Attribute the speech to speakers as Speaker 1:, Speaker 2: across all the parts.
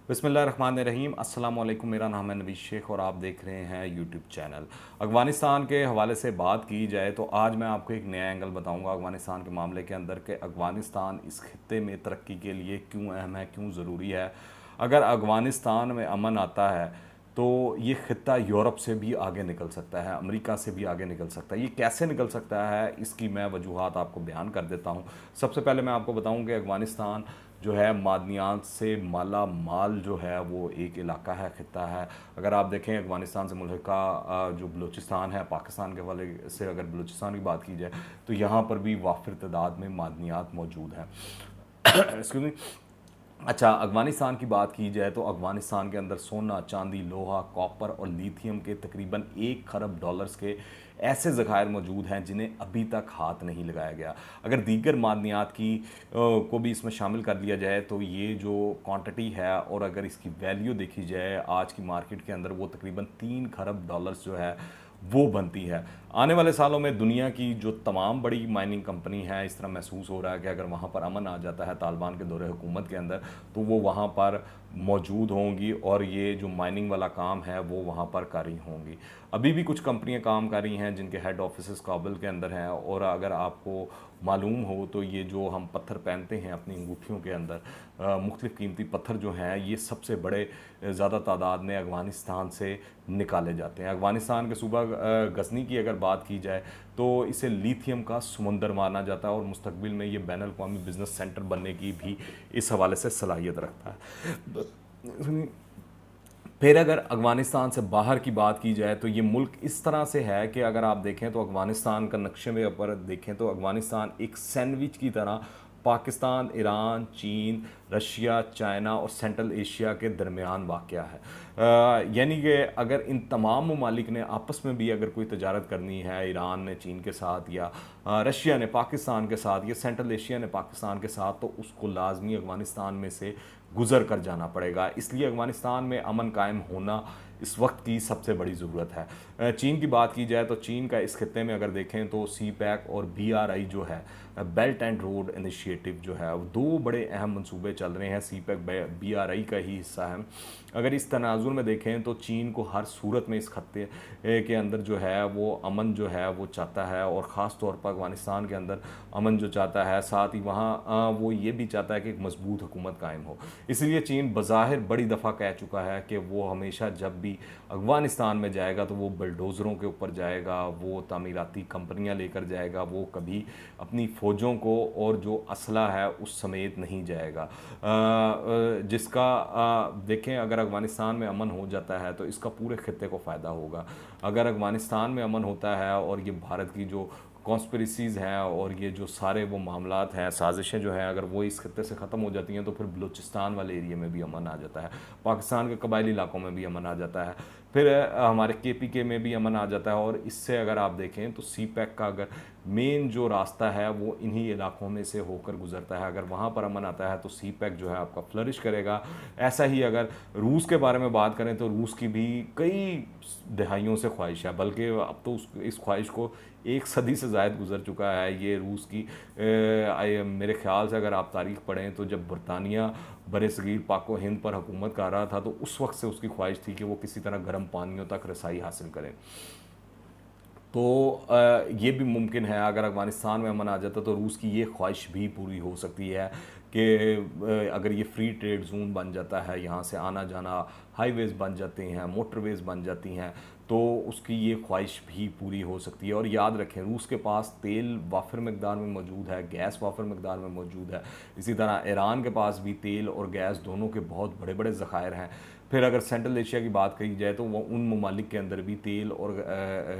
Speaker 1: बिस्मिल्लाहिर्रहमानिर्रहीम। अस्सलाम वालेकुम। मेरा नाम है नबी शेख और आप देख रहे हैं यूट्यूब चैनल। अफ़गानिस्तान के हवाले से बात की जाए तो आज मैं आपको एक नया एंगल बताऊंगा अफ़गानिस्तान के मामले के अंदर कि अफ़गानिस्तान इस खित्ते में तरक्की के लिए क्यों अहम है, क्यों ज़रूरी है। अगर अफ़गानिस्तान में अमन आता है तो ये खित्ता यूरोप से भी आगे निकल सकता है, अमेरिका से भी आगे निकल सकता है। ये कैसे निकल सकता है, इसकी मैं वजूहात आपको बयान कर देता हूँ। सबसे पहले मैं आपको बताऊँ कि अफ़गानिस्तान जो है मादनियात से माला माल जो है वो एक इलाका है, खित्ता है। अगर आप देखें अफ़गानिस्तान से मुल्हिका जो बलूचिस्तान है, पाकिस्तान के वाले से अगर बलूचिस्तान की बात की जाए तो यहाँ पर भी वाफिर तादाद में मादनियात मौजूद हैं। Excuse me. अच्छा, अफ़गानिस्तान की बात की जाए तो अफ़गानिस्तान के अंदर सोना, चांदी, लोहा, कॉपर और लिथियम के तकरीबन 1 खरब डॉलर्स के ऐसे ज़खायर मौजूद हैं जिन्हें अभी तक हाथ नहीं लगाया गया। अगर दीगर मादनियात की को भी इसमें शामिल कर लिया जाए तो ये जो क्वांटिटी है और अगर इसकी वैल्यू देखी जाए आज की मार्केट के अंदर, वो तकरीबन 3 खरब डॉलर्स जो है वो बनती है। आने वाले सालों में दुनिया की जो तमाम बड़ी माइनिंग कंपनी है, इस तरह महसूस हो रहा है कि अगर वहाँ पर अमन आ जाता है तालिबान के दौरे हुकूमत के अंदर तो वो वहाँ पर मौजूद होंगी और ये जो माइनिंग वाला काम है वो वहाँ पर कर रही होंगी। अभी भी कुछ कंपनियां काम कर रही हैं जिनके हेड ऑफिस काबुल के अंदर हैं। और अगर आपको मालूम हो तो ये जो हम पत्थर पहनते हैं अपनी अंगूठियों के अंदर, मुख्तलिफ़ कीमती पत्थर जो हैं ये सबसे बड़े ज़्यादा तादाद में अफ़गानिस्तान से निकाले जाते हैं। अफ़गानिस्तान के सूबा गज़नी की अगर बात की जाए तो इसे लिथियम का समुंदर माना जाता है और मुस्तकबिल में ये बैनुल अक़वामी बिज़नेस सेंटर बनने की भी इस हवाले से सलाहियत रखता है। फिर अगर अफ़गानिस्तान से बाहर की बात की जाए तो ये मुल्क इस तरह से है कि अगर आप देखें तो अफ़गानिस्तान का नक्शे में ऊपर देखें तो अफ़गानिस्तान एक सैंडविच की तरह पाकिस्तान, ईरान, चीन, रशिया, चाइना और सेंट्रल एशिया के दरमियान वाक़या है। यानी कि अगर इन तमाम ममालिक ने आपस में भी अगर कोई तजारत करनी है, ईरान ने चीन के साथ या रशिया ने पाकिस्तान के साथ या सेंट्रल एशिया ने पाकिस्तान के साथ, तो उसको लाजमी अफ़गानिस्तान में से गुज़र कर जाना पड़ेगा। इसलिए अफ़गानिस्तान में अमन कायम होना इस वक्त की सबसे बड़ी ज़रूरत है। चीन की बात की जाए तो चीन का इस खत्े में अगर देखें तो सी पैक और BRI जो है, बेल्ट एंड रोड इनिशिएटिव जो है, वो दो बड़े अहम मनसूबे चल रहे हैं। सी पैक BRI का ही हिस्सा है। अगर इस तनाजुर में देखें तो चीन को हर सूरत में इस खत्े के अंदर जो है वो अमन जो है वो चाहता है और ख़ास तौर पर अफ़गानिस्तान के अंदर अमन जो चाहता है, साथ ही वहाँ वो ये भी चाहता है कि एक मजबूत हुकूमत कायम हो। इसलिए चीन बज़ाहिर बड़ी दफ़ा कह चुका है कि वो हमेशा जब भी अफ़गानिस्तान में जाएगा तो वो बलडोज़रों के ऊपर जाएगा, वो तामीराती कंपनियां लेकर जाएगा, वो कभी अपनी फ़ौजों को और जो असला है उस समेत नहीं जाएगा। जिसका देखें अगर अफ़गानिस्तान में अमन हो जाता है तो इसका पूरे खत्े को फ़ायदा होगा। अगर अफ़गानिस्तान में अमन होता है और ये भारत की जो कॉन्स्पिरसीज़ हैं और ये जो सारे वो मामलात हैं, साजिशें जो हैं, अगर वो इस खत्े से ख़त्म हो जाती हैं तो फिर बलूचिस्तान वाले एरिया में भी अमन आ जाता है, पाकिस्तान के कबायली इलाकों में भी अमन आ जाता है, फिर हमारे KPK में भी अमन आ जाता है। और इससे अगर आप देखें तो सी पैक का अगर मेन जो रास्ता है वो इन्हीं इलाकों में से होकर गुजरता है। अगर वहाँ पर अमन आता है तो सी पैक जो है आपका फ्लरिश करेगा। ऐसा ही अगर रूस के बारे में बात करें तो रूस की भी कई दहाइयों से ख्वाहिश है, बल्कि अब तो इस ख्वाहिश को 1 सदी से ज़ायद गुजर चुका है। ये रूस की मेरे ख्याल से अगर आप तारीख़ पढ़ें तो जब बरतानिया बरसगीर पाको हिंद पर हुकूमत कर रहा था तो उस वक्त से उसकी ख्वाहिश थी कि वो किसी तरह गर्म पानियों तक रसाई हासिल करें। तो ये भी मुमकिन है अगर अफ़गानिस्तान में अमन आ जाता तो रूस की ये ख्वाहिश भी पूरी हो सकती है कि अगर ये फ्री ट्रेड जोन बन जाता है, यहाँ से आना जाना हाईवेज़ बन जाते हैं, मोटरवेज़ बन जाती हैं, तो उसकी ये ख्वाहिश भी पूरी हो सकती है। और याद रखें रूस के पास तेल वाफिर मकदार में मौजूद है, गैस वाफिर मकदार में मौजूद है। इसी तरह ईरान के पास भी तेल और गैस दोनों के बहुत बड़े बड़े ज़खायर हैं। फिर अगर सेंट्रल एशिया की बात करी जाए तो वो उन ममालिक के अंदर भी तेल और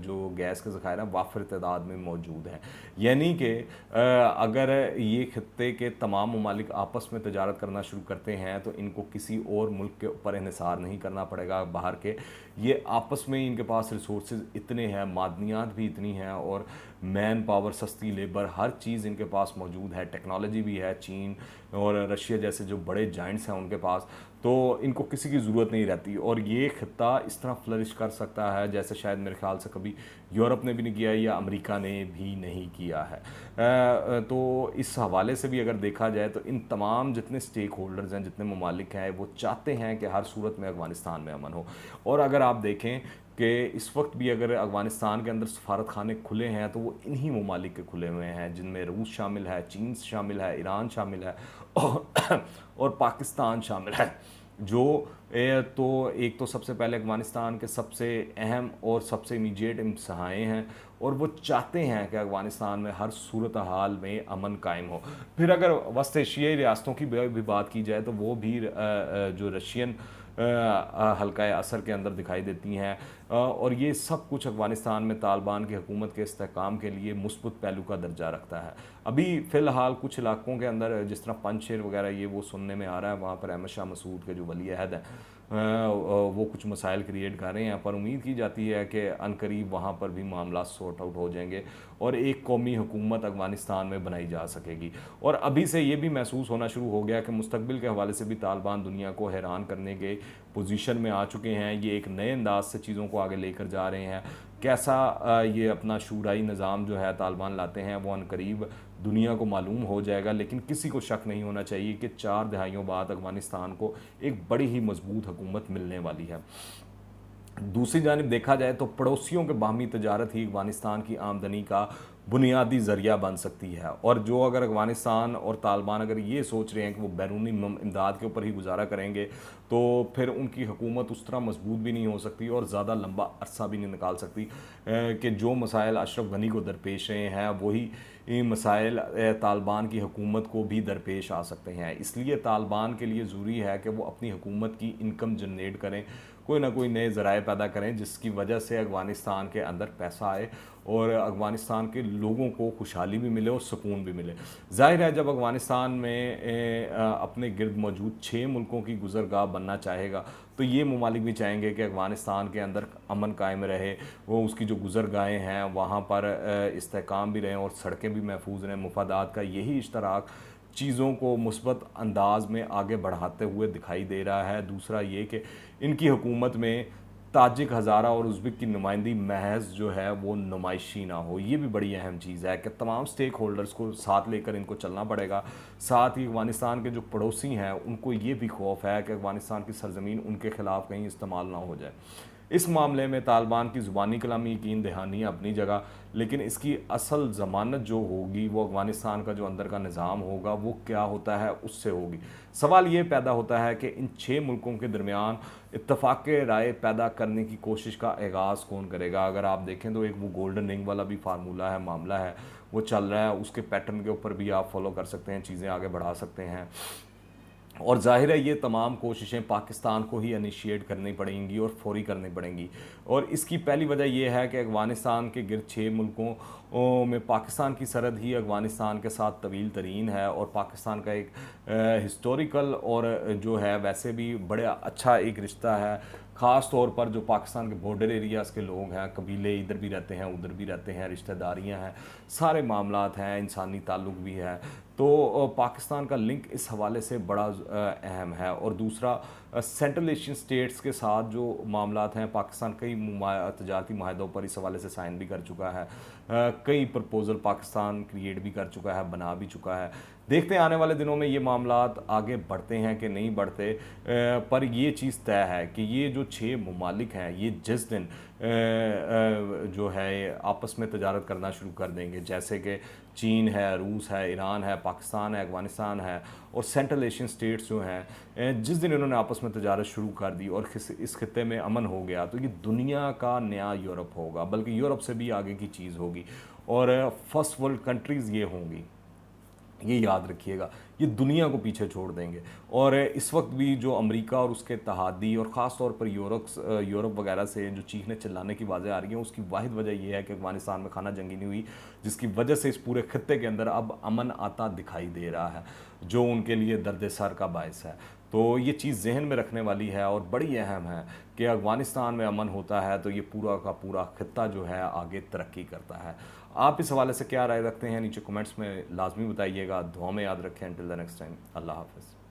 Speaker 1: जो गैस के ज़खायर हैं वाफिर तादाद में मौजूद हैं। यानी कि अगर ये खत्े के तमाम ममालिक आपस में तजारत करना शुरू करते हैं तो इनको किसी और मुल्क के ऊपर इन्हिसार नहीं करना पड़ेगा बाहर के। ये आपस में इनके पास रिसोर्सेज इतने हैं, मादनियात भी इतनी हैं और मैन पावर, सस्ती लेबर, हर चीज़ इनके पास मौजूद है, टेक्नोलॉजी भी है। चीन और रशिया जैसे जो बड़े जाइंट्स हैं उनके पास, तो इनको किसी की ज़रूरत नहीं रहती। और ये खित्ता इस तरह फ्लरिश कर सकता है जैसे शायद मेरे ख्याल से कभी यूरोप ने भी नहीं किया या अमेरिका ने भी नहीं किया है। तो इस हवाले से भी अगर देखा जाए तो इन तमाम जितने स्टेक होल्डर्स हैं, जितने ममालिक हैं, वो चाहते हैं कि हर सूरत में अफ़गानिस्तान में अमन हो। और अगर आप देखें कि इस वक्त भी अगर अफ़गानिस्तान के अंदर सफारत खाने खुले हैं तो वो इन्हीं ममालिक के खुले हुए हैं, जिनमें रूस शामिल है, चीन शामिल है, ईरान शामिल है और पाकिस्तान शामिल है। जो तो एक तो सबसे पहले अफ़गानिस्तान के सबसे अहम और सबसे इमीडिएट हमसाए हैं, और वो चाहते हैं कि अफ़गानिस्तान में हर सूरत हाल में अमन कायम हो। फिर अगर वस्त एशियाई रियासतों की भी बात की जाए तो वो भी जो रशियन हल्का असर के अंदर दिखाई देती हैं, और ये सब कुछ अफ़गानिस्तान में तालिबान की हुकूमत के इस्तेहकाम के लिए मुस्बत पहलू का दर्जा रखता है। अभी फ़िलहाल कुछ इलाकों के अंदर जिस तरह पंजशेर वगैरह ये वो सुनने में आ रहा है, वहाँ पर अहमद शाह मसूद के जो वली अहद हैं वो कुछ मसाइल क्रिएट कर रहे हैं, पर उम्मीद की जाती है कि अनकरीब वहाँ पर भी मामला सॉर्ट आउट हो जाएंगे और एक कौमी हुकूमत अफ़गानिस्तान में बनाई जा सकेगी। और अभी से ये भी महसूस होना शुरू हो गया कि मुस्तकबिल के हवाले से भी तालिबान दुनिया को हैरान करने के पोजीशन में आ चुके हैं। ये एक नए अंदाज से चीज़ों को आगे लेकर जा रहे हैं। कैसा ये अपना शूराई निज़ाम जो है तालिबान लाते हैं वो अनकरीब दुनिया को मालूम हो जाएगा, लेकिन किसी को शक नहीं होना चाहिए कि 4 दहाइयों बाद अफ़गानिस्तान को एक बड़ी ही मजबूत हुकूमत मिलने वाली है। दूसरी जानिब देखा जाए तो पड़ोसियों के बाहमी तजारत ही अफ़गानिस्तान की आमदनी का बुनियादी ज़रिया बन सकती है। और जो अगर अफ़गानिस्तान और तालिबान अगर ये सोच रहे हैं कि वो बैरूनी इमदाद के ऊपर ही गुजारा करेंगे तो फिर उनकी हुकूमत उस तरह मजबूत भी नहीं हो सकती और ज़्यादा लंबा अरसा भी नहीं निकाल सकती कि जो मसाइल अशरफ गनी को दरपेश रहे हैं वही मसाइल तालिबान की हुकूमत को भी दरपेश आ सकते हैं। इसलिए तालिबान के लिए ज़रूरी है कि वो अपनी हुकूमत की इनकम जनरेट करें, कोई ना कोई नए ज़राए पैदा करें जिसकी वजह से अफ़गानिस्तान के अंदर पैसा आए और अफ़गानिस्तान के लोगों को खुशहाली भी मिले और सुकून भी मिले। ज़ाहिर है जब अफ़गानिस्तान में अपने गिर्द मौजूद 6 मुल्कों की गुज़रगाह बनना चाहेगा तो ये ममालिक भी चाहेंगे कि अफ़गानिस्तान के अंदर अमन कायम रहे, वो उसकी जो गुज़रगाहें हैं वहाँ पर इस्तेहकाम भी रहें और सड़कें भी महफूज रहें। मुफादात का यही इश्तराक चीज़ों को मुस्बत अंदाज में आगे बढ़ाते हुए दिखाई दे रहा है। दूसरा ये कि इनकी हुकूमत में ताजिक, हज़ारा और उज़्बेक की नुमाइंदी महज जो है वो नुमाइशी ना हो, ये भी बड़ी अहम चीज़ है कि तमाम स्टेक होल्डर्स को साथ लेकर इनको चलना पड़ेगा। साथ ही अफ़गानिस्तान के जो पड़ोसी हैं उनको ये भी खौफ है कि अफ़गानिस्तान की सरजमीन उनके ख़िलाफ़ कहीं इस्तेमाल ना हो जाए। इस मामले में तालिबान की ज़ुबानी कलामी यकीन दहानी अपनी जगह, लेकिन इसकी असल ज़मानत जो होगी वो अफ़गानिस्तान का जो अंदर का निज़ाम होगा वो क्या होता है उससे होगी। सवाल ये पैदा होता है कि इन 6 मुल्कों के दरमियान इत्तफ़ाक़ राय पैदा करने की कोशिश का आगाज़ कौन करेगा। अगर आप देखें तो एक वो गोल्डन रिंग वाला भी फार्मूला है, मामला है, वो चल रहा है, उसके पैटर्न के ऊपर भी आप फॉलो कर सकते हैं, चीज़ें आगे बढ़ा सकते हैं। और ज़ाहिर है ये तमाम कोशिशें पाकिस्तान को ही इनिशिएट करनी पड़ेंगी और फौरी करनी पड़ेंगी। और इसकी पहली वजह यह है कि अफ़गानिस्तान के गिर्द 6 मुल्कों में पाकिस्तान की सरहद ही अफ़गानिस्तान के साथ तवील तरीन है और पाकिस्तान का एक हिस्टोरिकल और जो है वैसे भी बड़ा अच्छा एक रिश्ता है। ख़ास तौर पर जो पाकिस्तान के बॉर्डर एरियाज़ के लोग हैं, कबीले इधर भी रहते हैं उधर भी रहते हैं, रिश्तेदारियां हैं, सारे मामलात हैं, इंसानी ताल्लुक भी है। तो पाकिस्तान का लिंक इस हवाले से बड़ा अहम है। और दूसरा सेंट्रल एशियन स्टेट्स के साथ जो मामलात हैं, पाकिस्तान कई तजारती माहदों पर इस हवाले से साइन भी कर चुका है, कई प्रपोज़ल पाकिस्तान क्रिएट भी कर चुका है, बना भी चुका है। देखते हैं आने वाले दिनों में ये मामलात आगे बढ़ते हैं कि नहीं बढ़ते, पर ये चीज़ तय है कि ये जो 6 ममालिक हैं ये जिस दिन जो है आपस में तजारत करना शुरू कर देंगे, जैसे कि चीन है, रूस है, ईरान है, पाकिस्तान है, अफ़गानिस्तान है और सेंट्रल एशियन स्टेट्स जो हैं, जिस दिन इन्होंने आपस में तजारत शुरू कर दी और इस खित्ते में अमन हो गया तो ये दुनिया का नया यूरोप होगा, बल्कि यूरोप से भी आगे की चीज़ होगी और फर्स्ट वर्ल्ड कंट्रीज़ ये होंगी। ये याद रखिएगा, ये दुनिया को पीछे छोड़ देंगे। और इस वक्त भी जो अमेरिका और उसके इत्तेहादी और ख़ास तौर पर यूरोप वगैरह से जो चीखने चिल्लाने की आवाज़ें आ रही हैं, उसकी वाहिद वजह यह है कि अफ़गानिस्तान में खाना जंगी नहीं हुई, जिसकी वजह से इस पूरे खत्ते के अंदर अब अमन आता दिखाई दे रहा है, जो उनके लिए दर्द सर का बायस है। तो ये चीज़ जहन में रखने वाली है और बड़ी अहम है कि अफ़गानिस्तान में अमन होता है तो ये पूरा का पूरा खित्ता जो है आगे तरक्की करता है। आप इस हवाले से क्या राय रखते हैं नीचे कमेंट्स में लाजमी बताइएगा। दुआ में याद रखें। टिल द नेक्स्ट टाइम, अल्लाह हाफ़िज़।